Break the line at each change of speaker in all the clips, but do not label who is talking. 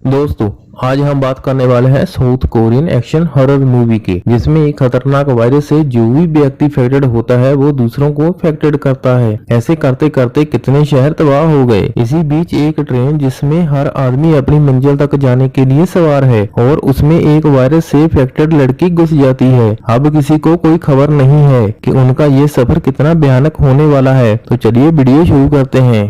दोस्तों, आज हम बात करने वाले हैं south Korean action horror movie की, जिसमें एक खतरनाक वायरस से जो भी व्यक्ति इन्फेक्टेड होता है वो दूसरों को इन्फेक्टेड करता है। ऐसे करते करते कितने शहर तबाह हो गए। इसी बीच एक ट्रेन जिसमें हर आदमी अपनी मंजिल तक जाने के लिए सवार है और उसमें एक वायरस से इन्फेक्टेड लड़की घुस जाती है। अब किसी को कोई खबर नहीं है कि उनका ये सफर कितना भयानक होने वाला है। तो चलिए वीडियो शुरू करते हैं।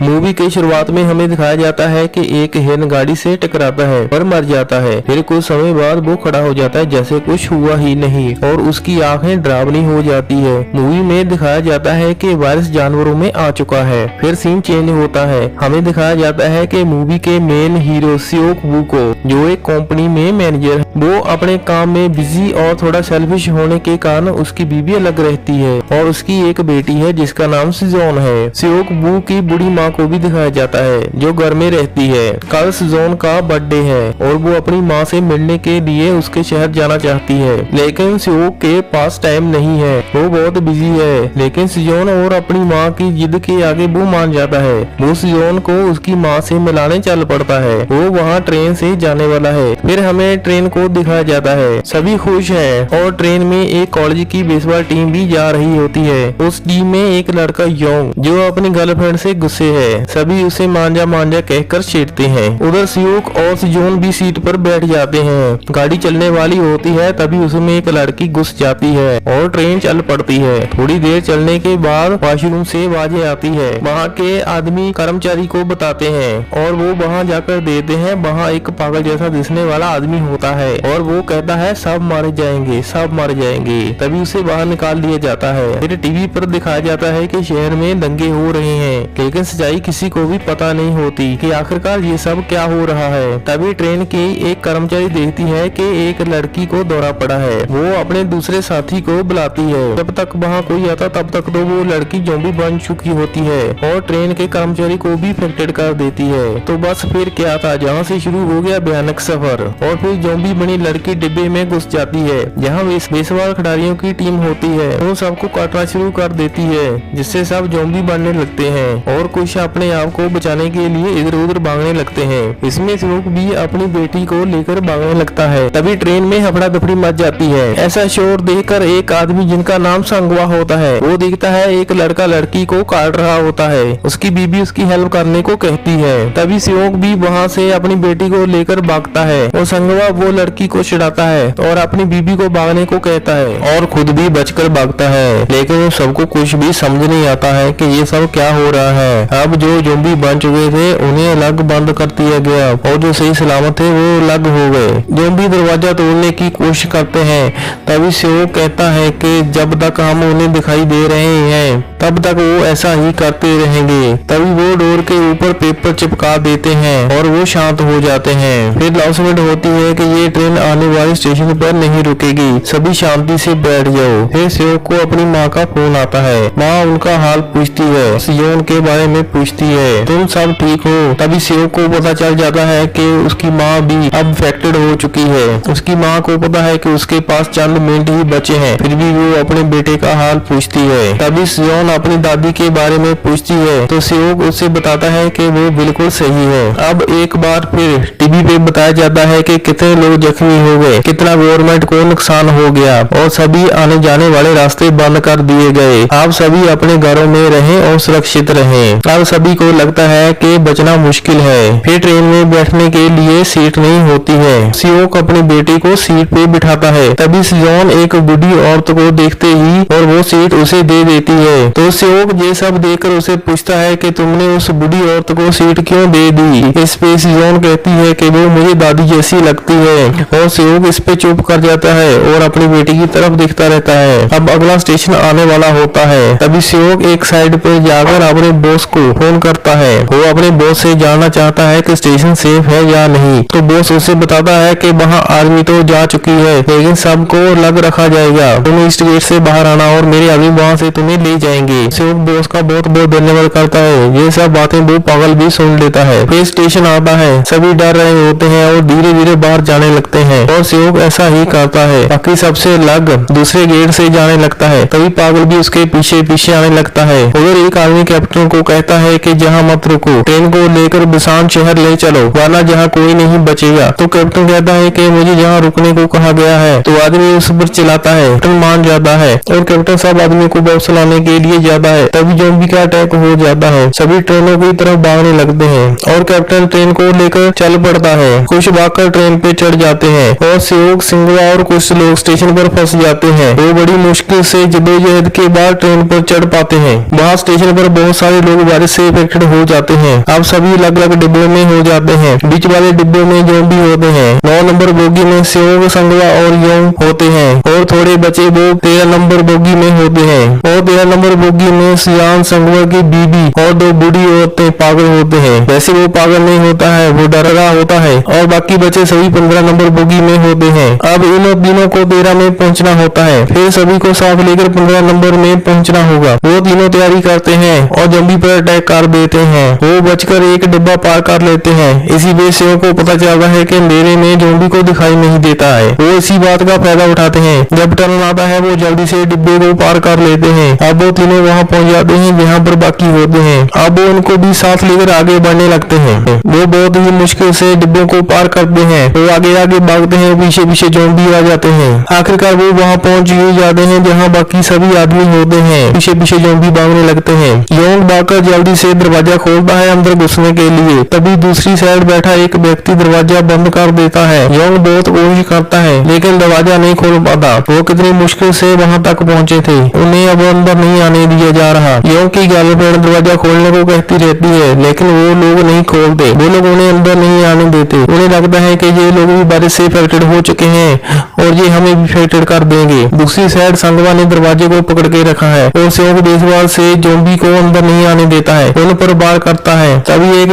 मूवी की शुरुआत में हमें दिखाया जाता है कि एक हिरन गाड़ी से टकराता है और मर जाता है। फिर कुछ समय बाद वो खड़ा हो जाता है जैसे कुछ हुआ ही नहीं और उसकी आंखें डरावनी हो जाती है। मूवी में दिखाया जाता है कि वायरस जानवरों में आ चुका है। फिर सीन चेंज होता है। हमें दिखाया जाता है कि मूवी के मेन हीरो सियोक वू को, जो एक कंपनी में मैनेजर है, वो अपने काम में बिजी और थोड़ा सेल्फिश होने के कारण उसकी बीवी अलग रहती है और उसकी एक बेटी है जिसका नाम सिजोन है। सियोक वू की बुढ़ी माँ को भी दिखाया जाता है जो घर में रहती है। कल सिजोन का बर्थडे है और वो अपनी माँ से मिलने के लिए उसके शहर जाना चाहती है, लेकिन सियोक के पास टाइम नहीं है, वो बहुत बिजी है। लेकिन सिजोन और अपनी माँ की जिद के आगे वो मान जाता है। वो सिजोन को उसकी माँ से मिलाने चल पड़ता है। वो वहाँ ट्रेन से जाने वाला है। फिर हमें ट्रेन को दिखाया जाता है। सभी खुश हैं और ट्रेन में एक कॉलेज की बेसबॉल टीम भी जा रही होती है। उस टीम में एक लड़का योंग, जो अपनी गर्लफ्रेंड से गुस्से है। सभी उसे मांझा मांझा कहकर छेड़ते हैं। उधर सियोक और सिजोन भी सीट पर बैठ जाते हैं। गाड़ी चलने वाली होती है, तभी उसमें एक लड़की घुस जाती है और ट्रेन चल पड़ती है। थोड़ी देर चलने के बाद वॉशरूम से आवाजें आती है। वहाँ के आदमी कर्मचारी को बताते हैं और वो वहाँ जाकर देते हैं। वहाँ एक पागल जैसा दिखने वाला आदमी होता है और वो कहता है सब मारे जाएंगे, सब मारे जाएंगे। तभी उसे बाहर निकाल दिया जाता है। फिर टीवी पर दिखाया जाता है कि शहर में दंगे हो रहे हैं, लेकिन सच्चाई किसी को भी पता नहीं होती कि आखिरकार ये सब क्या हो रहा है। तभी ट्रेन की एक कर्मचारी देखती है कि एक लड़की को दौरा पड़ा है। वो अपने दूसरे साथी को बुलाती है। जब तक वहाँ कोई आता तब तक तो वो लड़की ज़ॉम्बी बन चुकी होती है और ट्रेन के कर्मचारी को भी इन्फेक्टेड कर देती है। तो बस फिर क्या था, जहाँ से शुरू हो गया भयानक सफर। और फिर ज़ॉम्बी बनी लड़की डिब्बे में घुस जाती है, जहाँ बेसबॉल खिलाड़ियों की टीम होती है। वो सबको काटना शुरू कर देती है, जिससे सब ज़ॉम्बी बनने लगते हैं और कुछ अपने आप को बचाने के लिए इधर उधर भागने लगते हैं। इसमें सियोक भी अपनी बेटी को लेकर भागने लगता है। तभी ट्रेन में हफड़ा दफड़ी मच जाती है। ऐसा शोर देखकर एक आदमी जिनका नाम संगवा होता है, वो देखता है एक लड़का लड़की को काट रहा होता है। उसकी बीबी उसकी हेल्प करने को कहती है। तभी सियोक भी वहाँ से अपनी बेटी को लेकर भागता है और संगवा वो लड़की को चिढ़ाता है और अपनी बीबी को भागने को कहता है और खुद भी बचकर भागता है। लेकिन सबको कुछ भी समझ नहीं आता है कि ये सब क्या हो रहा है। अब जो ज़ॉम्बी बन चुके थे उन्हें अलग बंद कर दिया गया और जो सही सलामत थे वो अलग हो गए। ज़ॉम्बी दरवाजा तोड़ने की कोशिश करते हैं। तभी सियोक कहता है कि जब तक हम उन्हें दिखाई दे रहे हैं तब तक वो ऐसा ही करते रहेंगे। तभी वो डोर के ऊपर पेपर चिपका देते हैं और वो शांत हो जाते हैं। फिर अनाउंसमेंट होती है कि ये ट्रेन आने वाले स्टेशन पर नहीं रुकेगी, सभी शांति से बैठ जाओ। फिर सियोक को अपनी माँ का फोन आता है। माँ उनका हाल पूछती है, सियोन के बारे में पूछती है, तुम सब ठीक हो। तभी सियोक को पता चल जाता है कि उसकी माँ भी अब इन्फेक्टेड हो चुकी है। उसकी माँ को पता है कि उसके पास चंद मिनट ही बचे हैं, फिर भी वो अपने बेटे का हाल पूछती है। तभी सियोन अपनी दादी के बारे में पूछती है तो सियोक उसे बताता है कि वो बिल्कुल सही है। अब एक बार फिर टीवी पे बताया जाता है कि कितने लोग जख्मी हो गए, कितना गवर्नमेंट को नुकसान हो गया और सभी आने जाने वाले रास्ते बंद कर दिए गए। आप सभी अपने घरों में रहें और सुरक्षित रहें। अब सभी को लगता है कि बचना मुश्किल है। फिर ट्रेन में बैठने के लिए सीट नहीं होती है। सियोक अपनी बेटी को सीट पे बिठाता है। तभी सिजोन एक बूढ़ी औरत को देखते ही और वो सीट उसे दे देती है। तो सियोक ये सब देखकर उसे पूछता है कि तुमने उस बूढ़ी औरत को सीट क्यों दे दी। इस पे सिजोन कहती है कि वो मुझे दादी जैसी लगती है और सियोक इस पे चुप कर जाता है और अपनी बेटी की तरफ देखता रहता है। अब अगला स्टेशन आने वाला होता है। तभी सियोक एक साइड पे जाकर अपने बॉस को फोन करता है। वो अपने बॉस से जानना चाहता है कि स्टेशन सेफ है या नहीं। तो बॉस उसे बताता है कि वहाँ आर्मी तो जा चुकी है, लेकिन सबको अलग रखा जाएगा। तुम ईस्ट गेट से बाहर आना और मेरे आदमी वहाँ से तुम्हें ले जाएंगे। सियोक बॉस का बहुत बहुत धन्यवाद करता है। ये सब बातें वो पागल भी सुन लेता है। फिर स्टेशन आता है। सभी डर रहे होते हैं और धीरे धीरे बाहर जाने लगते हैं और सियोक ऐसा ही करता है। बाकी सबसे अलग दूसरे गेट से जाने लगता है। तभी पागल भी उसके पीछे पीछे आने लगता है। उधर एक आदमी कैप्टन को कहता कहता है कि जहाँ मत रुको, ट्रेन को लेकर बिसान शहर ले चलो, वरना जहाँ कोई नहीं बचेगा। तो कैप्टन कहता है कि मुझे जहाँ रुकने को कहा गया है। तो आदमी उस पर चिल्लाता है, कैप्टन मान जाता है और कैप्टन साहब आदमी को वापस लाने के लिए जाता है। तभी ज़ॉम्बी का अटैक हो जाता है, सभी ट्रेनों की तरफ भागने लगते हैं और कैप्टन ट्रेन को लेकर चल पड़ता है। कुछ भागकर ट्रेन पे चढ़ जाते हैं और सेवक, सिंगवा और कुछ लोग स्टेशन पर फंस जाते हैं। वो बड़ी मुश्किल से जद्दोजहद के बाद ट्रेन पर चढ़ पाते हैं। वहाँ स्टेशन पर बहुत सारे लोग वायरस से इन्फेक्टेड हो जाते हैं। अब सभी अलग अलग डिब्बों में हो जाते हैं। बीच वाले डिब्बों में ज़ॉम्बी होते हैं। 9 नंबर बोगी में सेवक, संगवा और योंग होते हैं और थोड़े बचे वो 13 नंबर बोगी में होते हैं। और 13 नंबर बोगी में सियान, संगवा की बीबी और 2 बूढ़ी औरतें पागल होते हैं। वैसे वो पागल नहीं होता है, वो डर रहा होता है और बाकी बचे सभी 15 नंबर बोगी में होते हैं। अब इन तीनों को 13 में पहुंचना होता है, फिर सभी को साथ लेकर 15 नंबर में पहुंचना होगा। वो तीनों तैयारी करते हैं और ज़ॉम्बी पर अटैक कर देते हैं। वो बचकर एक डिब्बा पार कर लेते हैं। इसी बीच सेव को पता चलता है कि अंधेरे में ज़ॉम्बी को दिखाई नहीं देता है। वो इसी बात का फायदा उठाते हैं। जब टनल आता है वो जल्दी से डिब्बे को पार कर लेते हैं। अब वो तीनों वहाँ पहुंच जाते हैं जहाँ पर बाकी होते हैं। अब वो उनको भी साथ लेकर आगे बढ़ने लगते हैं। वो बहुत ही मुश्किल से डिब्बों को पार करते हैं। वो आगे आगे भागते हैं, पीछे पीछे ज़ॉम्बी आ जाते हैं। आखिरकार वो वहाँ पहुंच ही जाते हैं जहाँ बाकी सभी आदमी होते हैं। पीछे पीछे ज़ॉम्बी भागने लगते हैं। योंग भागकर जल्दी से दरवाजा खोलता है अंदर घुसने के लिए। तभी दूसरी साइड बैठा एक व्यक्ति दरवाजा बंद कर देता है। योंग बहुत कोशिश करता है लेकिन दरवाजा नहीं खोल पाता। वो कितनी मुश्किल से वहाँ तक पहुँचे थे, उन्हें अब अंदर नहीं आने दिया जा रहा। योंग की गर्लफ्रेंड दरवाजा खोलने को कहती रहती है लेकिन वो लोग नहीं खोलते। वो लोग उन्हें अंदर नहीं आने देते। उन्हें लगता है कि ये लोग भी वायरस से इन्फेक्टेड हो चुके हैं और ये हमें भी इन्फेक्टेड कर देंगे। दूसरी साइड संगवा ने दरवाजे को पकड़ के रखा है और सेवक देखभाल से ज़ॉम्बी को अंदर नहीं आने देता है, उन पर वार करता है। तभी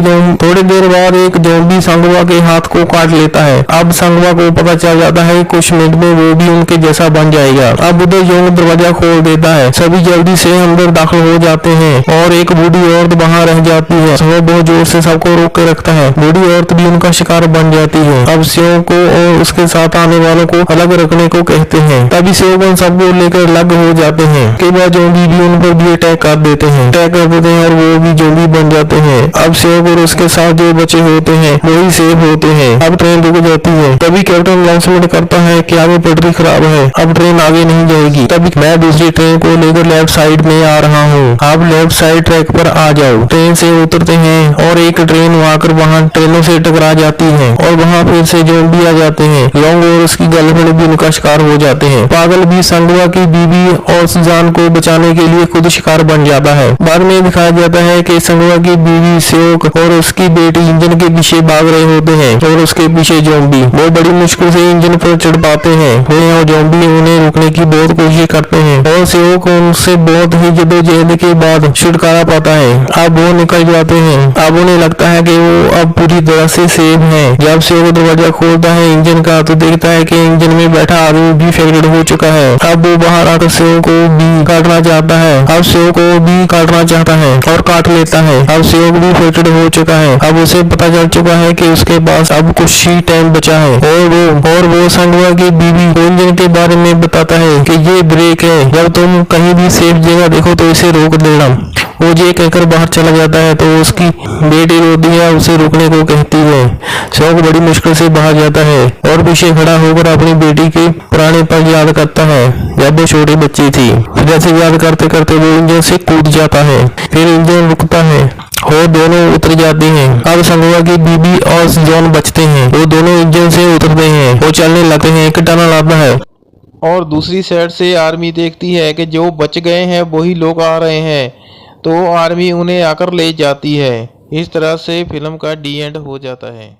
थोड़ी देर बाद एक ज़ॉम्बी संगवा के हाथ को काट लेता है। अब संगवा को पता चल जाता है कुछ मिनट में वो भी उनके जैसा बन जाएगा। अब उधर योंग दरवाजा खोल देता है। सभी जल्दी से अंदर दाखिल हो जाते हैं और एक बूढ़ी औरत वहाँ रह जाती है। वो बहुत जोर से सबको रोक के रखता है। बूढ़ी औरत भी उनका शिकार बन जाती है। अब सेव को और उसके साथ आने वालों को अलग रखने को कहते हैं। तभी सेव उन सबको लेकर अलग हो जाते हैं। के बाद ज़ॉम्बी भी उन पर भी अटैक कर देते हैं और वो भी ज़ॉम्बी बन जाते हैं। अब सेव और उसके साथ जो बचे होते हैं वही सेव होते हैं। अब ट्रेन रुक जाती है। तभी कैप्टन अनाउंसमेंट करता है कि आगे पटरी खराब है, अब ट्रेन आगे नहीं जाएगी। तभी मैं दूसरी ट्रेन को लेकर लेफ्ट साइड में आ रहा हूँ, आप लेफ्ट साइड ट्रैक पर आ जाओ। ट्रेन से उतरते हैं और एक ट्रेन आकर वहाँ ट्रेनों से टकरा जाती है और वहाँ फिर से ज़ॉम्बी आ जाते हैं। योंग और उसकी गर्लफ्रेंड भी उनका शिकार हो जाते हैं। पागल भी संगवा की बीबी और सुजान को बचाने के लिए खुद शिकार बन जाता है। बाद में दिखाया जाता है कि संगवा की बीवी सेवक और उसकी बेटी इंजन के पीछे भाग रहे होते हैं और उसके पीछे ज़ॉम्बी। वो बड़ी मुश्किल से इंजन पर चढ़ पाते हैं और ज़ॉम्बी उन्हें रोकने की बहुत कोशिश करते हैं और सेवक उनसे बहुत ही जद्दोजहद के बाद छुटकारा पाता है। अब वो निकल जाते हैं। अब उन्हें लगता है कि वो अब पूरी तरह से सेफ हैं। जब सेवक दरवाजा खोलता है इंजन का तो देखता है कि इंजन में बैठा आदमी भी इन्फेक्टेड हो चुका है। अब वो बाहर आकर सेवक को भी काटना चाहता है। अब सेवक को भी काटना चाहता है और काट लेता है। अब सेवक भी इन्फेक्टेड हो चुका है। अब उसे पता चल चुका है कि उसके पास अब कुछ ही टाइम बचा है और वो संगवा की बीवी को इंजन के बारे में बताता है कि ये ब्रेक है, जब तुम कहीं भी सेफ जगह देखो तो इसे रोक देना। वो ये कहकर बाहर चला जाता है तो उसकी बेटी रोती है, उसे रोकने को कहती है। सेवक बड़ी मुश्किल से बाहर जाता है और पीछे खड़ा होकर अपनी बेटी के पुराने पल याद करता है जब वो छोटी बच्ची थी। जैसे याद करते करते वो इंजन से कूद जाता है। फिर इंजन रुकता है और दोनों उतर जाते हैं। अब संगवा की बीबी और जॉन बचते हैं। वो दोनों इंजन से उतरते हैं, वो चलने लगते हैं। एक टनल आता है और दूसरी साइड से आर्मी देखती है कि जो बच गए हैं वही लोग आ रहे हैं, तो आर्मी उन्हें आकर ले जाती है। इस तरह से फिल्म का डी एंड हो जाता है।